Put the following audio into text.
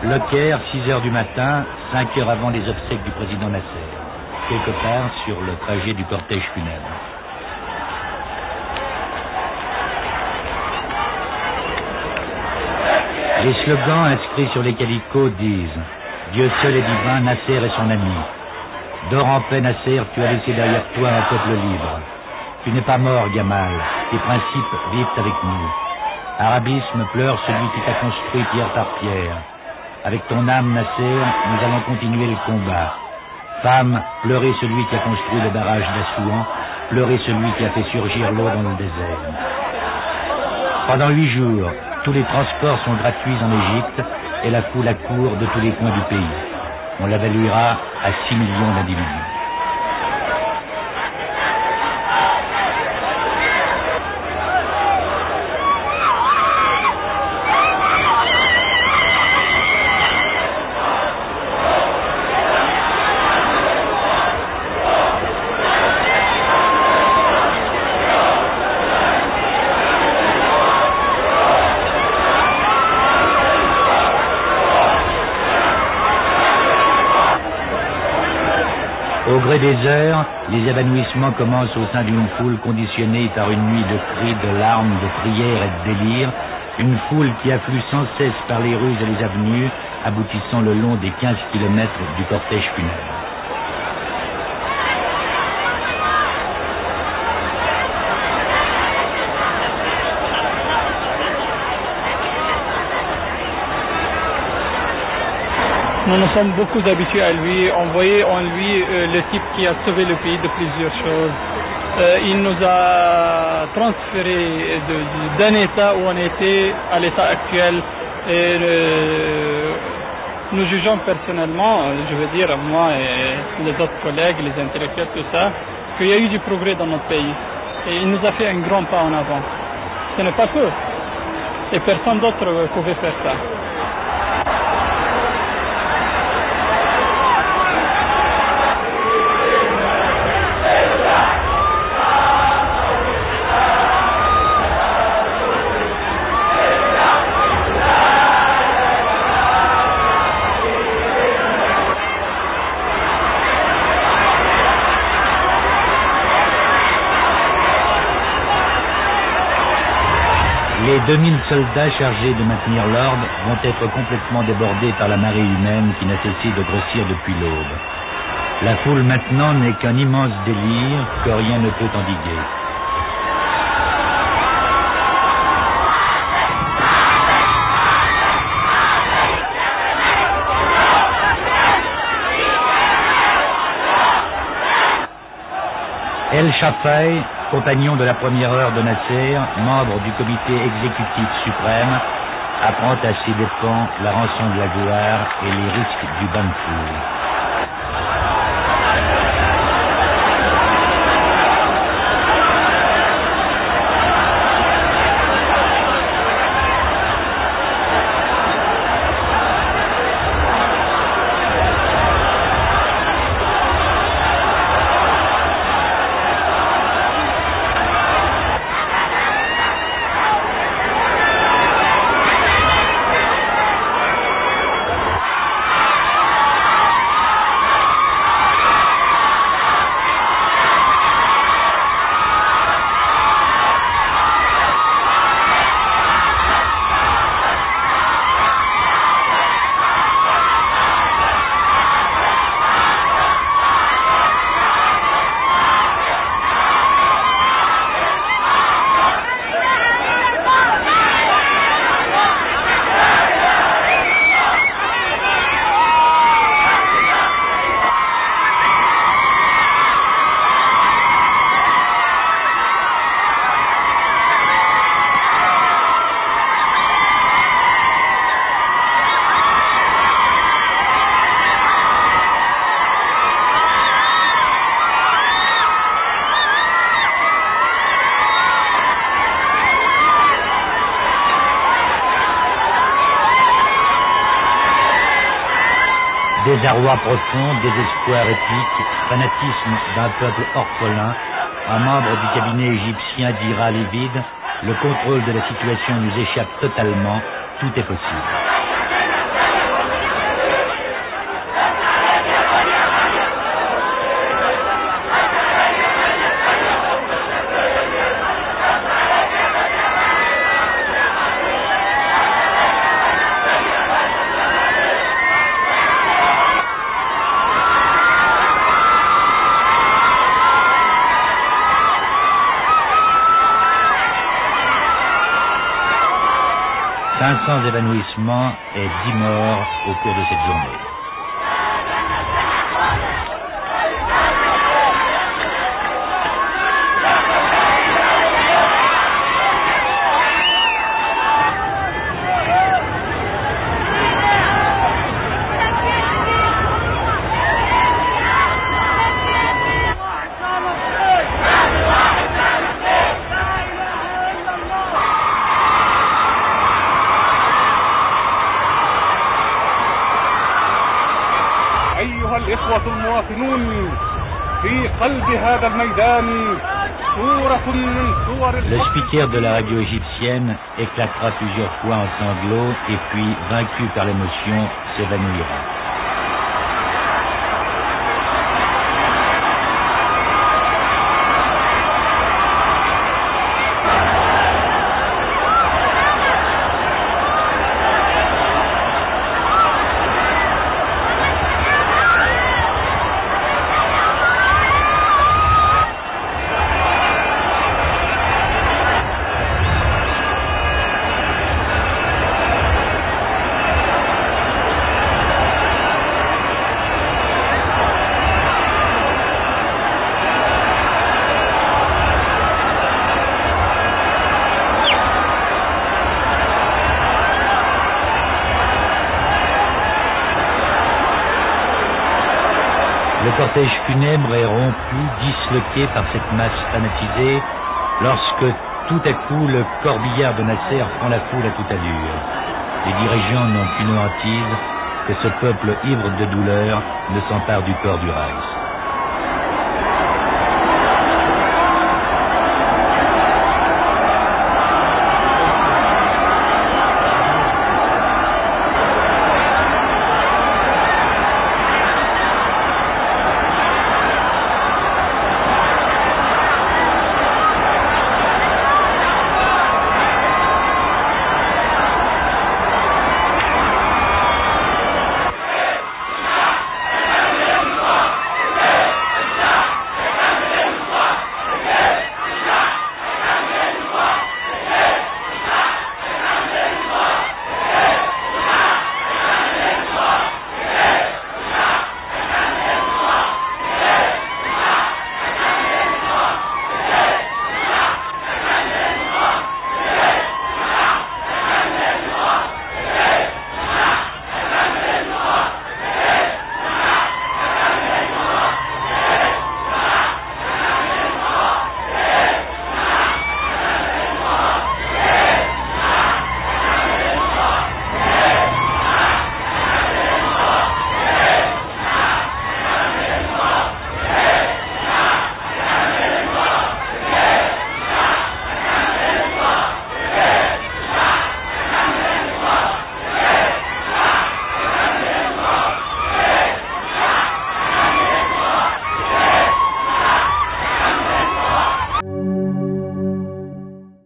Le Caire, 6 heures du matin, 5 heures avant les obsèques du président Nasser. Quelque part sur le trajet du cortège funèbre. Les slogans inscrits sur les calicots disent « Dieu seul est divin, Nasser est son ami. Dors en paix, Nasser, tu as laissé derrière toi un peuple libre. Tu n'es pas mort, Gamal, tes principes vivent avec nous. Arabisme, pleure celui qui t'a construit pierre par pierre. Avec ton âme, Nasser, nous allons continuer le combat. Femme, pleurez celui qui a construit le barrage d'Assouan, pleurez celui qui a fait surgir l'eau dans le désert. Pendant 8 jours, tous les transports sont gratuits en Égypte et la foule accourt de tous les coins du pays. On l'évaluera à 6 millions d'individus. Au gré des heures, les évanouissements commencent au sein d'une foule conditionnée par une nuit de cris, de larmes, de prières et de délires, une foule qui afflue sans cesse par les rues et les avenues, aboutissant le long des 15 kilomètres du cortège funèbre. Nous nous sommes beaucoup habitués à lui. On voyait en lui le type qui a sauvé le pays de plusieurs choses. Il nous a transféré d'un état où on était à l'état actuel. Et nous jugeons personnellement, je veux dire moi et les autres collègues, les intellectuels, tout ça, qu'il y a eu du progrès dans notre pays. Et il nous a fait un grand pas en avant. Ce n'est pas peu. Et personne d'autre pouvait faire ça. Les 2000 soldats chargés de maintenir l'ordre vont être complètement débordés par la marée humaine qui n'a cessé de grossir depuis l'aube. La foule maintenant n'est qu'un immense délire que rien ne peut endiguer. El Shafai, compagnon de la première heure de Nasser, membre du comité exécutif suprême, apprend à ses dépens la rançon de la gloire et les risques du bain de foule. Désarroi profond, désespoir épique, fanatisme d'un peuple orphelin, un membre du cabinet égyptien dira livide, le contrôle de la situation nous échappe totalement, tout est possible. 500 évanouissements et 10 morts au cours de cette journée. أيها الإخوة المواطنون في قلب هذا الميدان صورة من صور Le speaker de la radio égyptienne éclatera plusieurs fois en sanglots et puis, vaincu par l'émotion, s'évanouira. Le cortège funèbre est rompu, disloqué par cette masse fanatisée, lorsque tout à coup le corbillard de Nasser prend la foule à toute allure. Les dirigeants n'ont qu'une hantise, que ce peuple ivre de douleur ne s'empare du corps du Reich.